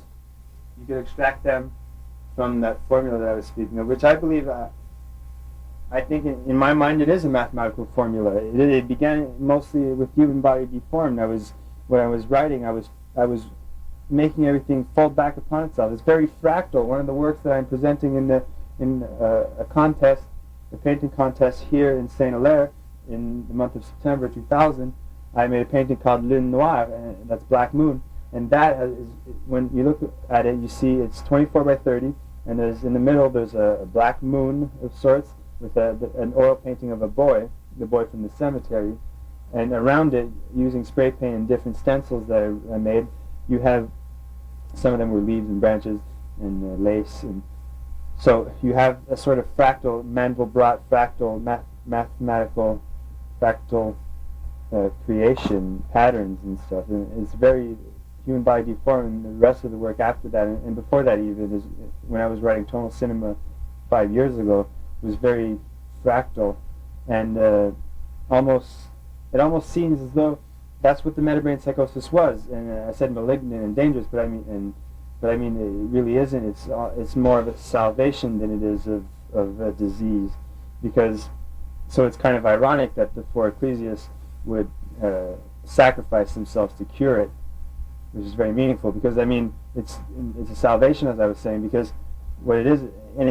You could extract them from that formula that I was speaking of, which I believe, I think in my mind it is a mathematical formula. It began mostly with you and Body Deformed. When I was writing, I was making everything fold back upon itself. It's very fractal. One of the works that I'm presenting in a contest a painting contest here in Saint-Hilaire in the month of September 2000. I made a painting called Lune Noire, and that's Black Moon. And that is, when you look at it, you see it's 24 by 30, and there's in the middle there's a black moon of sorts with an oil painting of a boy, the boy from the cemetery, and around it, using spray paint and different stencils that I made, you have, some of them were leaves and branches and lace, and so you have a sort of fractal, Mandelbrot fractal, mathematical fractal creation patterns and stuff, and it's very human body deformed. And the rest of the work after that, and before that even, is when I was writing Tonal Cinema 5 years ago, was very fractal, and it almost seems as though that's what the metabrain psychosis was. And I said malignant and dangerous, but I mean it really isn't. It's more of a salvation than it is of a disease, because so it's kind of ironic that the four ecclesias would sacrifice themselves to cure it, which is very meaningful, because I mean it's a salvation, as I was saying, because what it is, and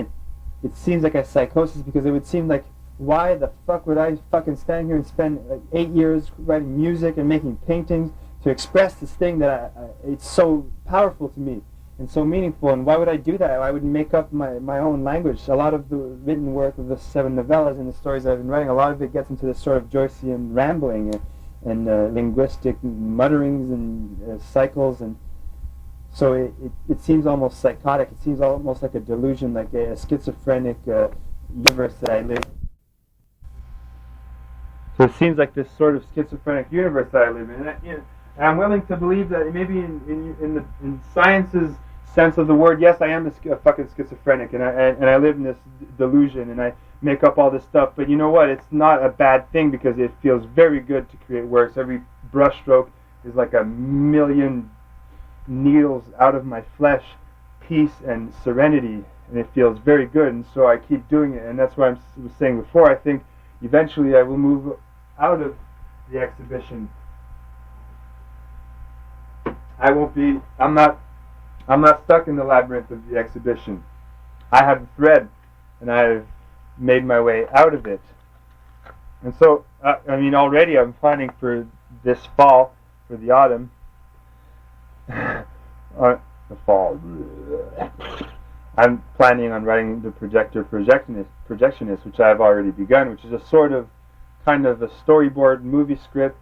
it seems like a psychosis, because it would seem like, why the fuck would I fucking stand here and spend like 8 years writing music and making paintings to express this thing that it's so powerful to me and so meaningful, and why would I do that? I would make up my own language. A lot of the written work of the 7 novellas and the stories I've been writing, a lot of it gets into this sort of Joycean rambling and linguistic mutterings and cycles, and so it seems almost psychotic. It seems almost like a delusion, like a schizophrenic universe that I live. So it seems like this sort of schizophrenic universe that I live in, and I'm willing to believe that maybe in science's sense of the word, yes, I am a fucking schizophrenic, and I live in this delusion, and I make up all this stuff. But you know what? It's not a bad thing, because it feels very good to create works. Every brushstroke is like a million needles out of my flesh, peace and serenity, and it feels very good. And so I keep doing it, and that's why I was saying before, I think eventually I will move out of the exhibition. I'm not stuck in the labyrinth of the exhibition. I have a thread, and I've made my way out of it. And so, I mean, already I'm planning for this fall, for the autumn, the fall. I'm planning on writing the Projector Projectionist, which I've already begun, which is a sort of, kind of a storyboard movie script,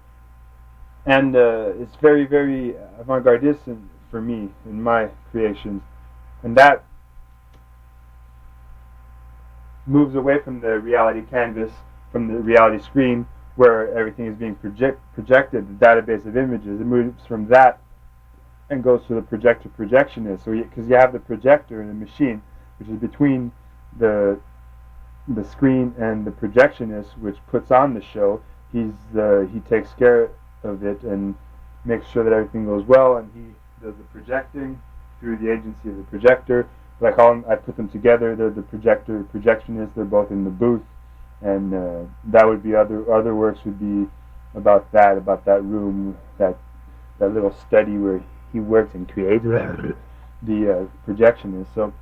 and it's very, very avant-gardist for me in my creations, and that moves away from the reality canvas, from the reality screen, where everything is being projected, the database of images. It moves from that and goes to the Projector Projectionist. So, because you have the projector in the machine, which is between the screen and the projectionist, which puts on the show. He takes care of it and makes sure that everything goes well, and he does the projecting through the agency of the projector. But I put them together. They're the Projector Projectionist. They're both in the booth, and that would be other works would be about that room, that little study where he works and creates the projectionist. So,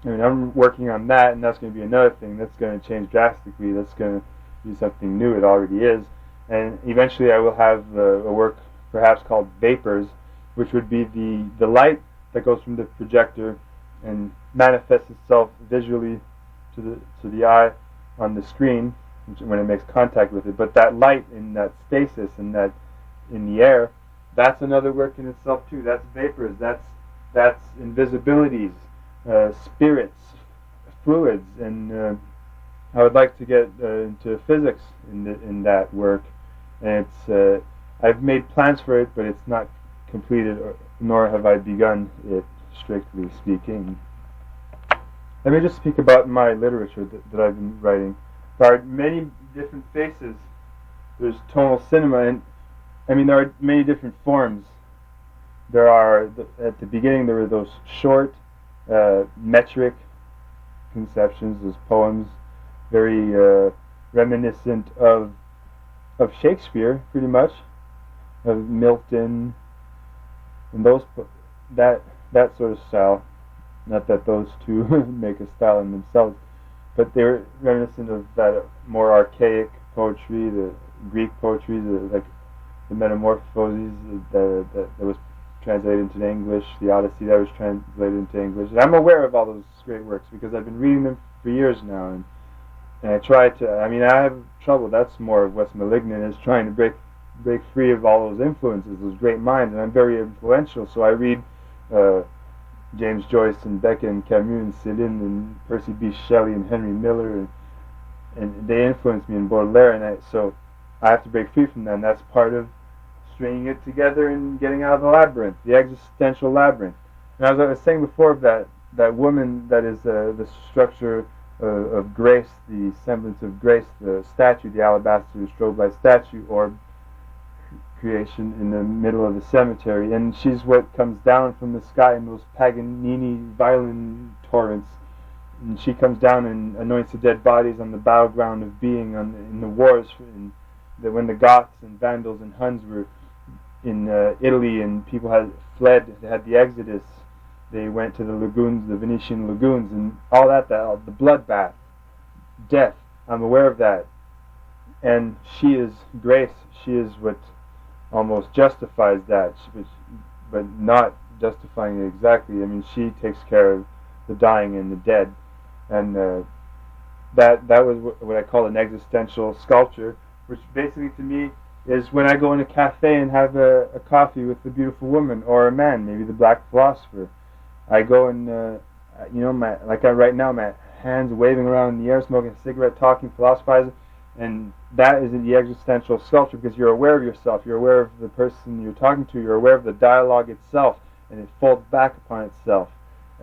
I mean, I'm working on that, and that's going to be another thing that's going to change drastically. That's going to be something new. It already is, and eventually I will have a work perhaps called Vapors, which would be the light that goes from the projector and manifests itself visually to the eye on the screen when it makes contact with it. But that light in that stasis and that in the air, that's another work in itself too. That's vapors. That's invisibilities, spirits, fluids, and I would like to get into physics in that work. And it's I've made plans for it, but it's not completed, nor have I begun it, strictly speaking. Let me just speak about my literature that I've been writing. There are many different faces. There's tonal cinema, and I mean there are many different forms. There are, at the beginning, there were those short, metric conceptions, those poems, very reminiscent of Shakespeare, pretty much, of Milton, and that sort of style. Not that those two make a style in themselves, but they're reminiscent of that more archaic poetry, the Greek poetry, like the metamorphosis that was translated into English, the Odyssey that was translated into English. And I'm aware of all those great works because I've been reading them for years now, and I try to. I mean, I have trouble. That's more of what's malignant, is trying to break free of all those influences, those great minds. And I'm very influential, so I read James Joyce and Beckett and Camus and Céline and Percy B. Shelley and Henry Miller, and they influence me, in Baudelaire, and so I have to break free from them. That's part of stringing it together and getting out of the labyrinth, the existential labyrinth. And as I was saying before, that woman that is the structure of grace, the semblance of grace, the statue, the alabaster strobe light statue, or creation in the middle of the cemetery, and she's what comes down from the sky in those Paganini violin torrents, and she comes down and anoints the dead bodies on the battleground of being in the wars, when the Goths and Vandals and Huns were in Italy, and people had fled, they had the Exodus, they went to the lagoons, the Venetian lagoons, and all that the bloodbath, death. I'm aware of that, and she is grace. She is what almost justifies that, but not justifying it exactly. I mean, she takes care of the dying and the dead, and that was what I call an existential sculpture, which basically to me is when I go in a cafe and have a coffee with a beautiful woman or a man, maybe the black philosopher. I go and right now, my hands waving around in the air, smoking a cigarette, talking, philosophizing, and that is the existential sculpture, because you're aware of yourself, you're aware of the person you're talking to, you're aware of the dialogue itself, and it folds back upon itself,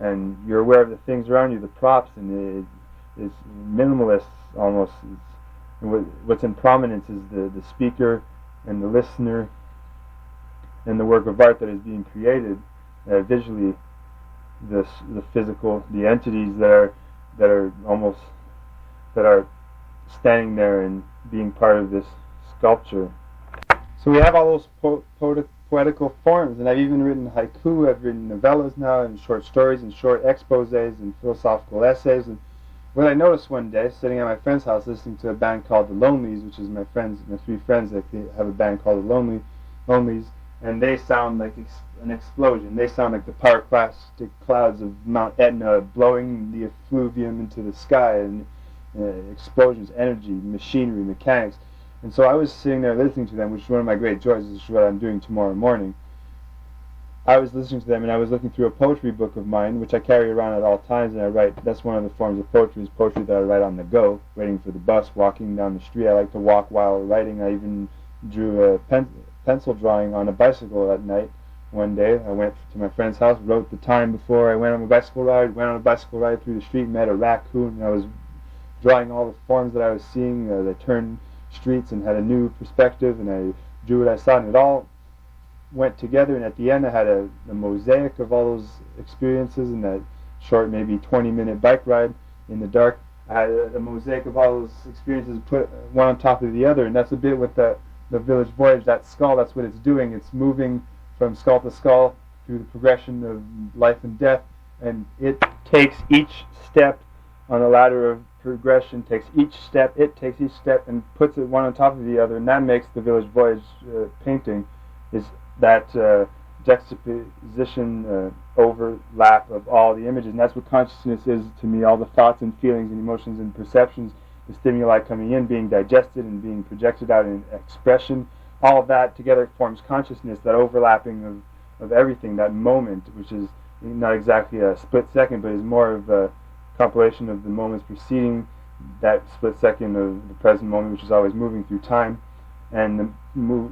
and you're aware of the things around you, the props, and it's minimalist almost. What's in prominence is the speaker and the listener and the work of art that is being created visually, the physical, the entities that are standing there and being part of this sculpture. So we have all those poetical forms, and I've even written haiku, I've written novellas now, and short stories, and short exposés, and philosophical essays. And what I noticed one day, sitting at my friend's house listening to a band called the Lonelies, which is my three friends that have a band called the Lonelies, and they sound like an explosion. They sound like the pyroclastic clouds of Mount Etna blowing the effluvium into the sky, and explosions, energy, machinery, mechanics. And so I was sitting there listening to them, which is one of my great joys. This is what I'm doing tomorrow morning. I was listening to them, and I was looking through a poetry book of mine, which I carry around at all times, and I write. That's one of the forms of poetry, is poetry that I write on the go, waiting for the bus, walking down the street. I like to walk while writing. I even drew a pencil drawing on a bicycle at night. One day, I went to my friend's house, wrote the time before I went on a bicycle ride, through the street, met a raccoon, and I was drawing all the forms that I was seeing. They turned streets and had a new perspective, and I drew what I saw, and it all went together, and at the end I had a mosaic of all those experiences in that short, maybe 20-minute bike ride in the dark. I had a mosaic of all those experiences put one on top of the other, and that's a bit with the Village Voyage, that skull. That's what it's doing. It's moving from skull to skull through the progression of life and death, and it takes each step on the ladder of progression, it takes each step and puts it one on top of the other, and that makes the Village Voyage painting, is that juxtaposition, overlap of all the images. And that's what consciousness is to me, all the thoughts and feelings and emotions and perceptions, the stimuli coming in, being digested and being projected out in expression. All of that together forms consciousness, that overlapping of everything, that moment, which is not exactly a split second, but is more of a compilation of the moments preceding that split second of the present moment, which is always moving through time, and the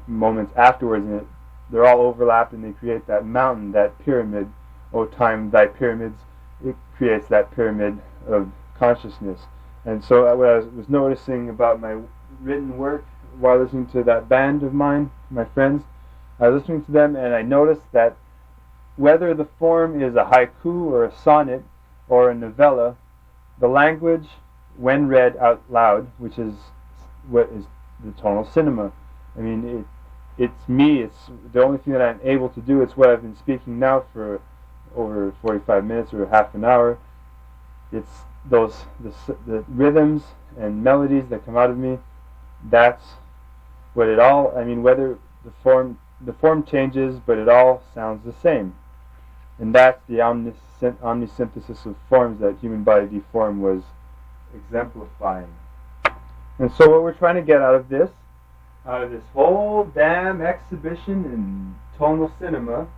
moments afterwards, and they're all overlapped, and they create that mountain, that pyramid. O time, thy pyramids. It creates that pyramid of consciousness. And so what I was noticing about my written work while listening to that band of mine, my friends, I was listening to them, and I noticed that whether the form is a haiku or a sonnet or a novella, the language, when read out loud, which is what is the tonal cinema. I mean, it's me. It's the only thing that I'm able to do. It's what I've been speaking now for over 45 minutes or half an hour. It's the rhythms and melodies that come out of me, that's what it all, I mean, whether the form changes, but it all sounds the same. And that's the omnisynthesis of forms that Human Body Deformed was exemplifying. And so what we're trying to get out of this whole damn exhibition in Tonal Cinema,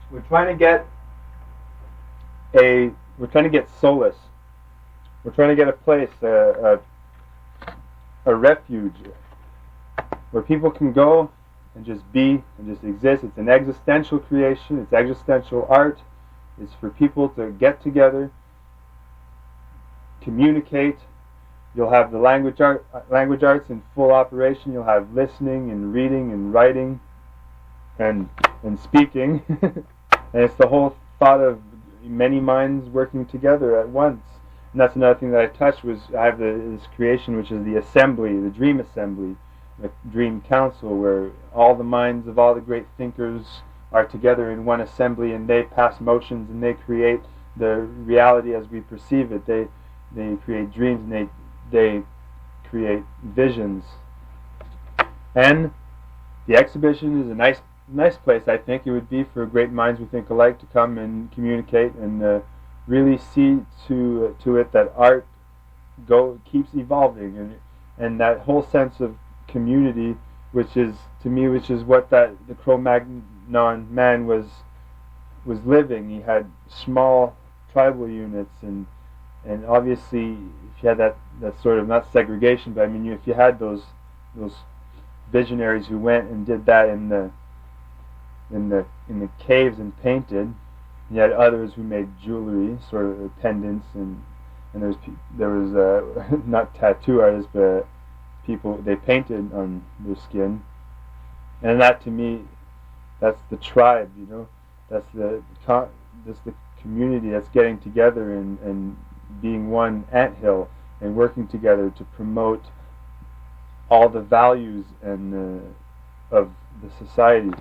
we're trying to get solace. We're trying to get a place, a refuge, where people can go and just be and just exist. It's an existential creation. It's existential art. It's for people to get together, communicate. You'll have the language arts in full operation. You'll have listening and reading and writing and speaking. And it's the whole thought of many minds working together at once. And that's another thing that I touched was I have this creation which is the assembly, the dream assembly, the dream council, where all the minds of all the great thinkers are together in one assembly, and they pass motions and they create the reality as we perceive it. They create dreams and they create visions. And the exhibition is a nice place, I think. It would be for great minds who think alike to come and communicate and really see to it that art keeps evolving, and that whole sense of community, which is what the Cro-Magnon man was living. He had small tribal units, and obviously if you had that sort of, not segregation, but I mean if you had those visionaries who went and did that in the caves and painted. You had others who made jewelry, sort of pendants, and there was not tattoo artists, but people, they painted on their skin. And that, to me, that's the tribe, you know. That's the community that's getting together and being one anthill and working together to promote all the values and of the society.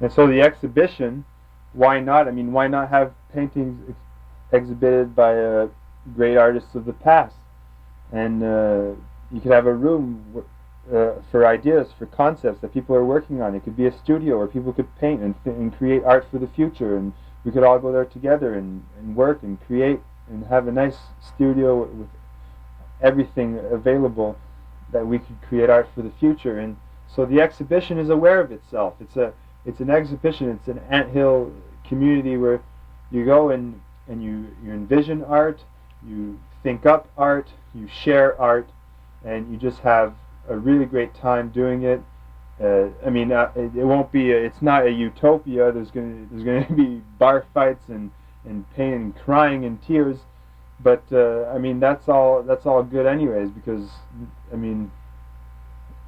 And so the exhibition, why not? I mean, why not have paintings exhibited by great artists of the past? And you could have a room for ideas, for concepts that people are working on. It could be a studio where people could paint and create art for the future, and we could all go there together and work and create and have a nice studio with everything available that we could create art for the future. And so the exhibition is aware of itself. It's an exhibition. It's an anthill community where you go and you envision art, you think up art, you share art, and you just have a really great time doing it. I mean, it won't be. It's not a utopia. There's gonna be bar fights and pain and crying and tears, but I mean that's all good anyways, because I mean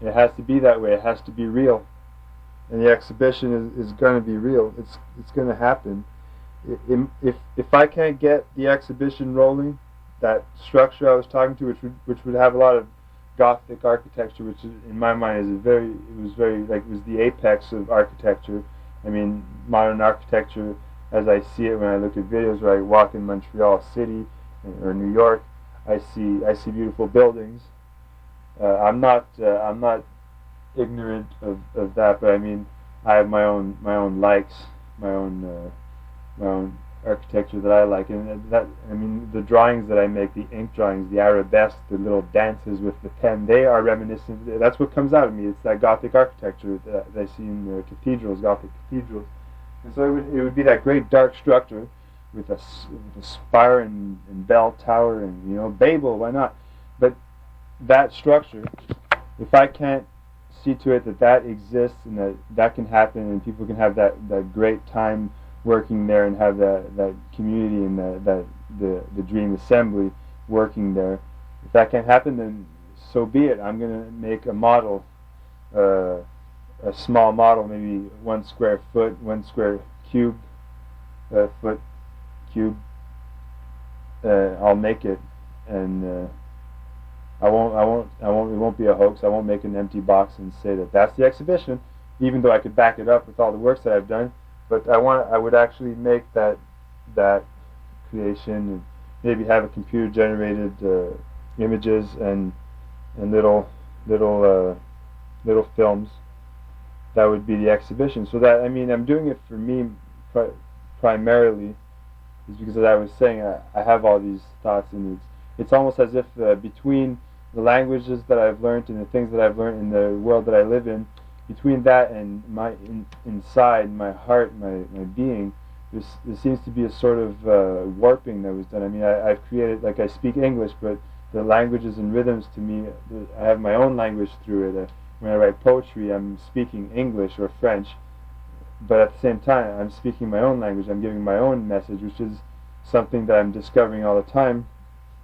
it has to be that way. It has to be real. And the exhibition is going to be real. It's going to happen. If I can't get the exhibition rolling, that structure I was talking to, which would have a lot of Gothic architecture, which in my mind was the apex of architecture. I mean, modern architecture, as I see it when I look at videos, where I walk in Montreal City or New York, I see beautiful buildings. I'm not ignorant of that, but I mean, I have my own likes, my own architecture that I like, and that, I mean, the drawings that I make, the ink drawings, the arabesque, the little dances with the pen, they are reminiscent. That's what comes out of me. It's that Gothic architecture that I see in the cathedrals, Gothic cathedrals, and so it would be that great dark structure with a spire and bell tower, and you know, Babel, why not? But that structure, if I can't see to it that exists and that can happen and people can have that great time working there and have that community and the dream assembly working there, if that can't happen, then so be it. I'm going to make a model, a small model, maybe 1 square foot, 1 square cube, foot cube. I'll make it, and it won't be a hoax. I won't make an empty box and say that's the exhibition, even though I could back it up with all the works that I've done. But I would actually make that creation, and maybe have a computer-generated images and little films. That would be the exhibition. So that, I mean, I'm doing it for me primarily, is because, as I was saying, I have all these thoughts, and it's almost as if between the languages that I've learned and the things that I've learned in the world that I live in, between that and my inside, my heart, my being, there seems to be a sort of warping that was done. I mean, I've created, like, I speak English, but the languages and rhythms, to me, I have my own language through it. When I write poetry, I'm speaking English or French, but at the same time, I'm speaking my own language. I'm giving my own message, which is something that I'm discovering all the time,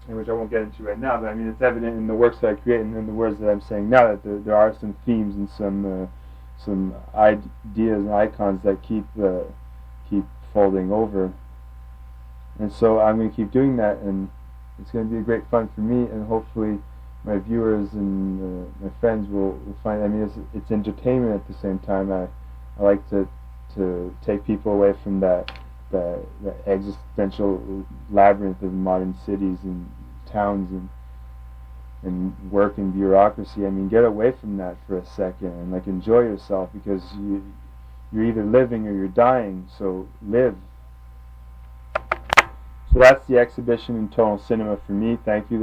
and which I won't get into right now. But I mean, it's evident in the works that I create and in the words that I'm saying now, that there are some themes and some ideas and icons that keep folding over. And so I'm going to keep doing that, and it's going to be a great fun for me, and hopefully my viewers and my friends will find. I mean, it's entertainment at the same time. I like to take people away from that existential labyrinth of modern cities and towns and work and bureaucracy. I mean, get away from that for a second and, like, enjoy yourself, because you're either living or you're dying. So live. So that's the exhibition in Tonal Cinema for me. Thank you.